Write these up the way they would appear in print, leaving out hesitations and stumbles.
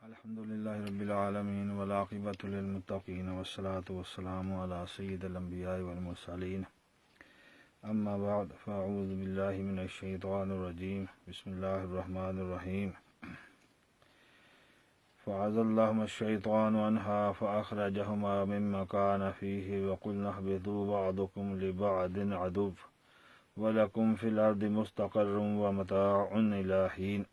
الحمد للہ رب العالمین والعاقبۃ للمتقین والصلاة والسلام علی سید الانبیاء والمرسلین اما بعد فاعوذ باللہ من الشیطان الرجیم بسم اللہ الرحمن الرحیم فأزلہما الشیطان عنہا فأخرجہما مما کان فیہ وقلنا اہبطوا بعضکم لبعض عدو ولکم فی الارض مستقر ومتاع الی حین۔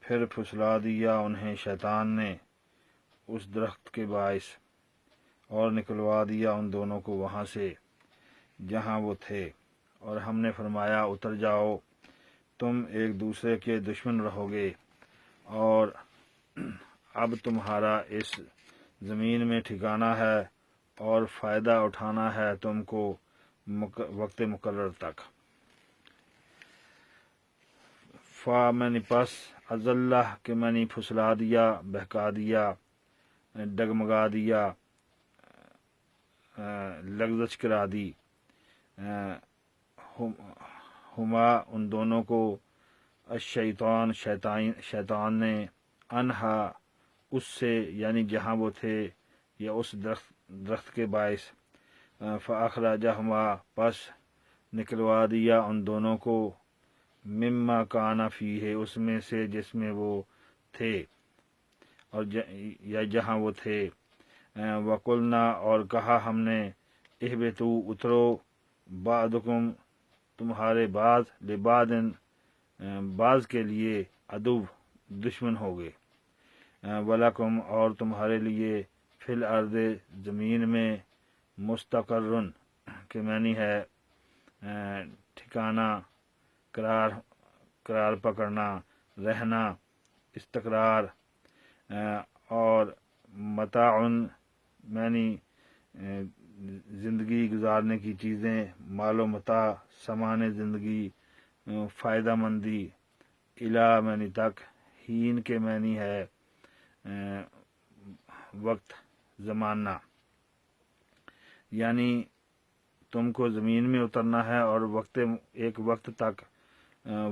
پھر پھسلا دیا انہیں شیطان نے اس درخت کے باعث اور نکلوا دیا ان دونوں کو وہاں سے جہاں وہ تھے، اور ہم نے فرمایا اتر جاؤ، تم ایک دوسرے کے دشمن رہو گے، اور اب تمہارا اس زمین میں ٹھکانہ ہے اور فائدہ اٹھانا ہے تم کو وقت مقرر تک۔ فا منی پس ازلہ کے منی پھسلا دیا، بہکا دیا، ڈگمگا دیا، لغزش کرا دی، ہما ان دونوں کو، الشیطان شیطان نے، انہا اس سے یعنی جہاں وہ تھے یا اس درخت کے باعث، فاخرجہما پس نکلوا دیا ان دونوں کو، مما کان فیہ اس میں سے جس میں وہ تھے اور یا جہاں وہ تھے، وقلنا اور کہا ہم نے، اہبطوا اترو، بعضکم تمہارے بعض، لبعض بعض کے لیے، عدو دشمن ہوگے، ولکم اور تمہارے لیے، فی الارض زمین میں، مستقرن کے معنی ہے ٹھکانہ، قرار پکڑنا، رہنا، استقرار، اور متاعن معنی زندگی گزارنے کی چیزیں، مال و متاع، سامان زندگی، فائدہ مندی، الا معنی تک، ہین کے معنی ہے وقت، زمانہ، یعنی تم کو زمین میں اترنا ہے اور ایک وقت تک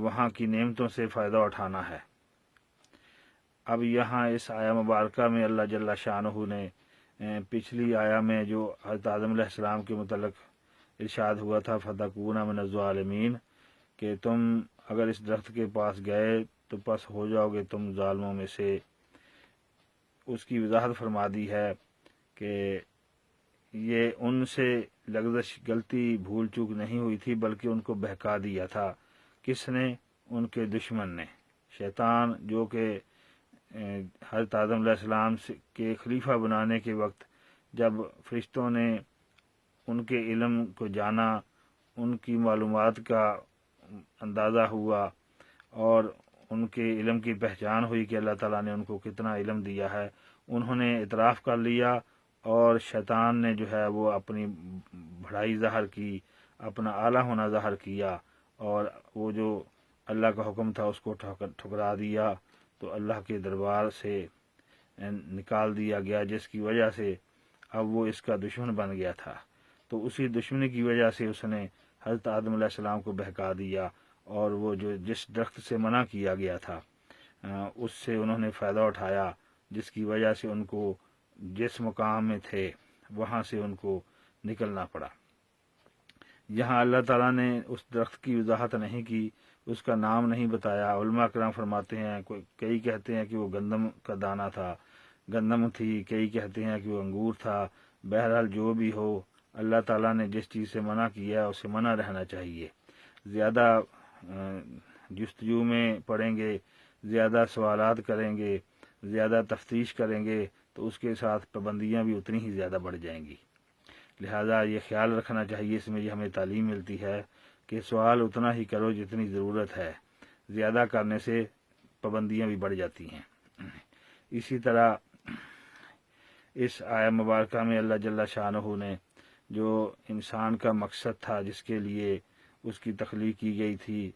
وہاں کی نعمتوں سے فائدہ اٹھانا ہے۔ اب یہاں اس آیہ مبارکہ میں اللہ جل شانہ نے پچھلی آیہ میں جو حضرت آدم علیہ السلام کے متعلق ارشاد ہوا تھا، فتکون من الظالمین، کہ تم اگر اس درخت کے پاس گئے تو پس ہو جاؤ گے تم ظالموں میں سے، اس کی وضاحت فرما دی ہے کہ یہ ان سے لغزش، غلطی، بھول چوک نہیں ہوئی تھی، بلکہ ان کو بہکا دیا تھا۔ کس نے؟ ان کے دشمن نے، شیطان، جو کہ حضرت آدم علیہ السلام کے خلیفہ بنانے کے وقت جب فرشتوں نے ان کے علم کو جانا، ان کی معلومات کا اندازہ ہوا اور ان کے علم کی پہچان ہوئی کہ اللہ تعالیٰ نے ان کو کتنا علم دیا ہے، انہوں نے اعتراف کر لیا، اور شیطان نے جو ہے وہ اپنی بڑائی ظاہر کی، اپنا اعلیٰ ہونا ظاہر کیا، اور وہ جو اللہ کا حکم تھا اس کو ٹھکرا دیا، تو اللہ کے دربار سے نکال دیا گیا، جس کی وجہ سے اب وہ اس کا دشمن بن گیا تھا۔ تو اسی دشمنی کی وجہ سے اس نے حضرت آدم علیہ السلام کو بہکا دیا، اور وہ جس درخت سے منع کیا گیا تھا اس سے انہوں نے فائدہ اٹھایا، جس کی وجہ سے ان کو جس مقام میں تھے وہاں سے ان کو نکلنا پڑا۔ یہاں اللہ تعالیٰ نے اس درخت کی وضاحت نہیں کی، اس کا نام نہیں بتایا۔ علماء کرام فرماتے ہیں، کئی کہتے ہیں کہ وہ گندم کا دانہ تھا، گندم تھی، کئی کہتے ہیں کہ وہ انگور تھا۔ بہرحال جو بھی ہو، اللہ تعالیٰ نے جس چیز سے منع کیا ہے اسے منع رہنا چاہیے۔ زیادہ جستجو میں پڑیں گے، زیادہ سوالات کریں گے، زیادہ تفتیش کریں گے، تو اس کے ساتھ پابندیاں بھی اتنی ہی زیادہ بڑھ جائیں گی۔ لہذا یہ خیال رکھنا چاہیے، اس میں یہ ہمیں تعلیم ملتی ہے کہ سوال اتنا ہی کرو جتنی ضرورت ہے، زیادہ کرنے سے پابندیاں بھی بڑھ جاتی ہیں۔ اسی طرح اس آیہ مبارکہ میں اللہ جل شانہ نے جو انسان کا مقصد تھا، جس کے لیے اس کی تخلیق کی گئی تھی،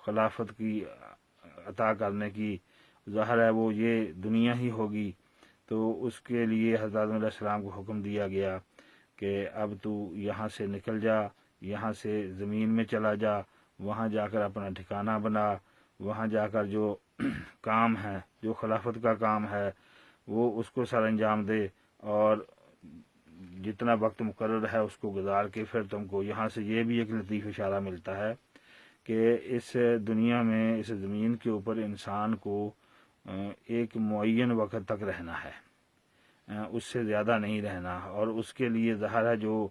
خلافت کی عطا کرنے کی، ظاہر ہے وہ یہ دنیا ہی ہوگی، تو اس کے لیے حضرت آدم علیہ السلام کو حکم دیا گیا کہ اب تو یہاں سے نکل جا، یہاں سے زمین میں چلا جا، وہاں جا کر اپنا ٹھکانہ بنا، وہاں جا کر جو کام ہے، جو خلافت کا کام ہے، وہ اس کو سر انجام دے، اور جتنا وقت مقرر ہے اس کو گزار کے پھر تم کو یہاں سے یہ بھی ایک لطیف اشارہ ملتا ہے کہ اس دنیا میں، اس زمین کے اوپر انسان کو ایک معین وقت تک رہنا ہے، اس سے زیادہ نہیں رہنا، اور اس کے لیے ظاہر ہے جو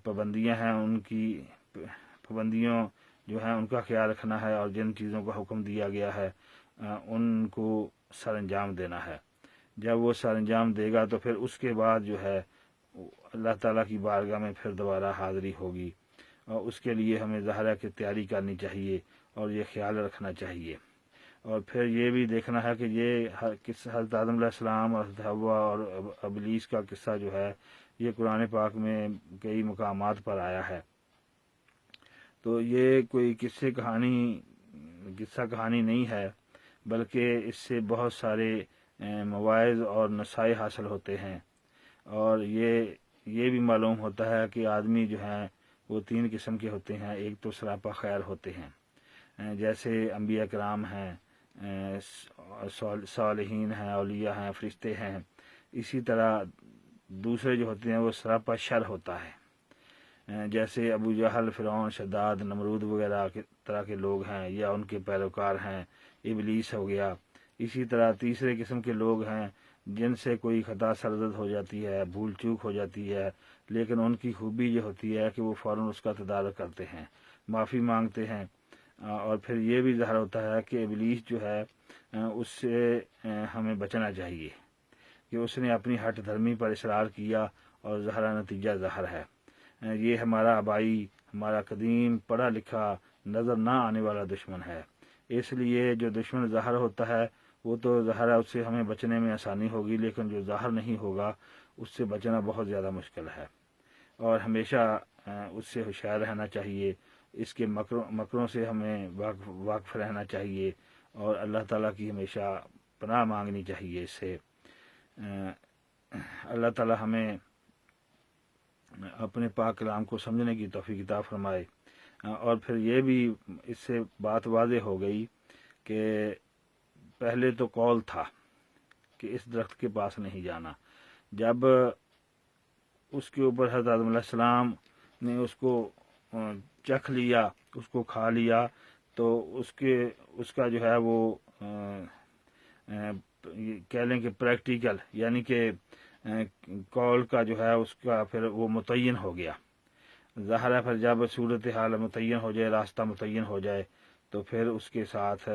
پابندیاں ہیں، ان کی پابندیوں جو ہیں ان کا خیال رکھنا ہے، اور جن چیزوں کا حکم دیا گیا ہے ان کو سر انجام دینا ہے۔ جب وہ سر انجام دے گا تو پھر اس کے بعد جو ہے اللہ تعالیٰ کی بارگاہ میں پھر دوبارہ حاضری ہوگی، اور اس کے لیے ہمیں ظاہر ہے کہ تیاری کرنی چاہیے اور یہ خیال رکھنا چاہیے، اور پھر یہ بھی دیکھنا ہے کہ یہ حضرت آدم علیہ السلام اور حضرت حوا اور ابلیس کا قصہ جو ہے یہ قرآن پاک میں کئی مقامات پر آیا ہے، تو یہ کوئی قصہ کہانی نہیں ہے، بلکہ اس سے بہت سارے مواعظ اور نصائح حاصل ہوتے ہیں، اور یہ بھی معلوم ہوتا ہے کہ آدمی جو ہیں وہ 3 قسم کے ہوتے ہیں۔ ایک تو سراپا خیر ہوتے ہیں، جیسے انبیاء کرام ہیں، صالحین ہیں، اولیاء ہیں، فرشتے ہیں۔ اسی طرح دوسرے جو ہوتے ہیں وہ سراپا شر ہوتا ہے، جیسے ابو جہل، فرعون، شداد، نمرود وغیرہ طرح کے لوگ ہیں، یا ان کے پیروکار ہیں، ابلیس ہو گیا۔ اسی طرح تیسرے قسم کے لوگ ہیں جن سے کوئی خطا سرزد ہو جاتی ہے، بھول چوک ہو جاتی ہے، لیکن ان کی خوبی یہ ہوتی ہے کہ وہ فوراً اس کا تدارک کرتے ہیں، معافی مانگتے ہیں، اور پھر یہ بھی ظاہر ہوتا ہے کہ ابلیس جو ہے اس سے ہمیں بچنا چاہیے کہ اس نے اپنی ہٹ دھرمی پر اصرار کیا، اور ظاہر نتیجہ ظاہر ہے۔ یہ ہمارا آبائی، ہمارا قدیم پڑھا لکھا نظر نہ آنے والا دشمن ہے، اس لیے جو دشمن ظاہر ہوتا ہے وہ تو ظاہر ہے اس سے ہمیں بچنے میں آسانی ہوگی، لیکن جو ظاہر نہیں ہوگا اس سے بچنا بہت زیادہ مشکل ہے، اور ہمیشہ اس سے ہوشیار رہنا چاہیے، اس کے مکروں سے ہمیں واقف رہنا چاہیے، اور اللہ تعالیٰ کی ہمیشہ پناہ مانگنی چاہیے اس سے۔ اللہ تعالیٰ ہمیں اپنے پاک کلام کو سمجھنے کی توفیق عطا فرمائے، اور پھر یہ بھی اس سے بات واضح ہو گئی کہ پہلے تو قول تھا کہ اس درخت کے پاس نہیں جانا، جب اس کے اوپر حضرت آدم علیہ السلام نے اس کو چکھ لیا، اس کو کھا لیا، تو اس کا جو ہے وہ کہہ لیں کہ پریکٹیکل، یعنی کہ قول کا جو ہے اس کا پھر وہ متعین ہو گیا۔ ظاہر ہے پھر جب صورتحال متعین ہو جائے، راستہ متعین ہو جائے، تو پھر اس کے ساتھ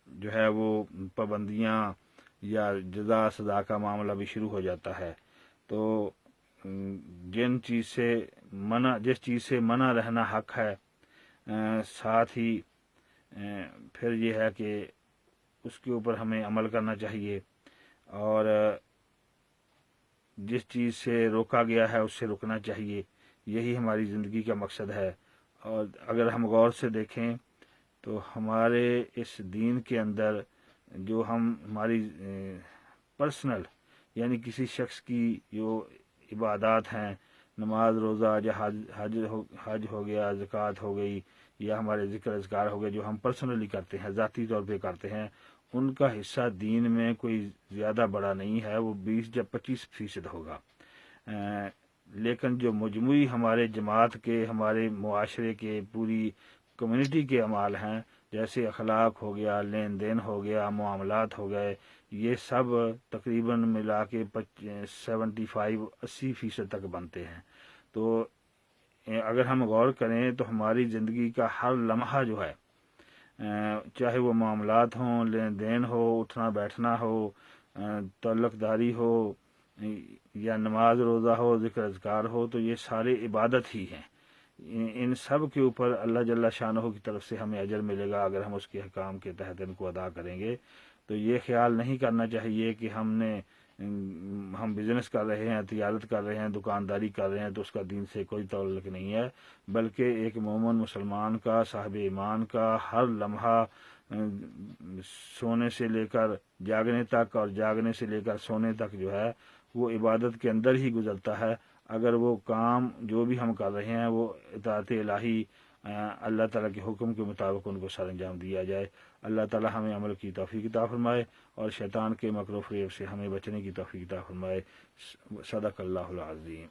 جو ہے وہ پابندیاں یا جزا سزا کا معاملہ بھی شروع ہو جاتا ہے۔ تو جس چیز سے منع رہنا حق ہے، ساتھ ہی پھر یہ ہے کہ اس کے اوپر ہمیں عمل کرنا چاہیے، اور جس چیز سے روکا گیا ہے اس سے رکنا چاہیے، یہی ہماری زندگی کا مقصد ہے۔ اور اگر ہم غور سے دیکھیں تو ہمارے اس دین کے اندر جو ہماری پرسنل، یعنی کسی شخص کی جو عبادات ہیں، نماز، روزہ، یا حج ہو گیا، زکوٰۃ ہو گئی، یا ہمارے ذکر اذکار ہو گئے، جو ہم پرسنلی کرتے ہیں، ذاتی طور پہ کرتے ہیں، ان کا حصہ دین میں کوئی زیادہ بڑا نہیں ہے، وہ 20 یا 25% ہوگا، لیکن جو مجموعی ہمارے جماعت کے، ہمارے معاشرے کے، پوری کمیونٹی کے اعمال ہیں، جیسے اخلاق ہو گیا، لین دین ہو گیا، معاملات ہو گئے، یہ سب تقریباً ملا کے 75-80% تک بنتے ہیں۔ تو اگر ہم غور کریں تو ہماری زندگی کا ہر لمحہ جو ہے، چاہے وہ معاملات ہوں، لین دین ہو، اٹھنا بیٹھنا ہو، تعلق داری ہو، یا نماز روزہ ہو، ذکر اذکار ہو، تو یہ سارے عبادت ہی ہیں۔ ان سب کے اوپر اللہ جل شانہ کی طرف سے ہمیں اجر ملے گا اگر ہم اس کے حکام کے تحت ان کو ادا کریں گے۔ تو یہ خیال نہیں کرنا چاہیے کہ ہم بزنس کر رہے ہیں، تجارت کر رہے ہیں، دکانداری کر رہے ہیں تو اس کا دین سے کوئی تعلق نہیں ہے، بلکہ ایک مومن مسلمان کا، صاحب ایمان کا ہر لمحہ سونے سے لے کر جاگنے تک اور جاگنے سے لے کر سونے تک جو ہے وہ عبادت کے اندر ہی گزرتا ہے، اگر وہ کام جو بھی ہم کر رہے ہیں وہ اطاعت الہی، اللہ تعالیٰ کے حکم کے مطابق ان کو سر انجام دیا جائے۔ اللہ تعالی ہمیں عمل کی توفیق عطا فرمائے اور شیطان کے مکر و فریب سے ہمیں بچنے کی توفیق عطا فرمائے۔ صدق اللہ العظیم۔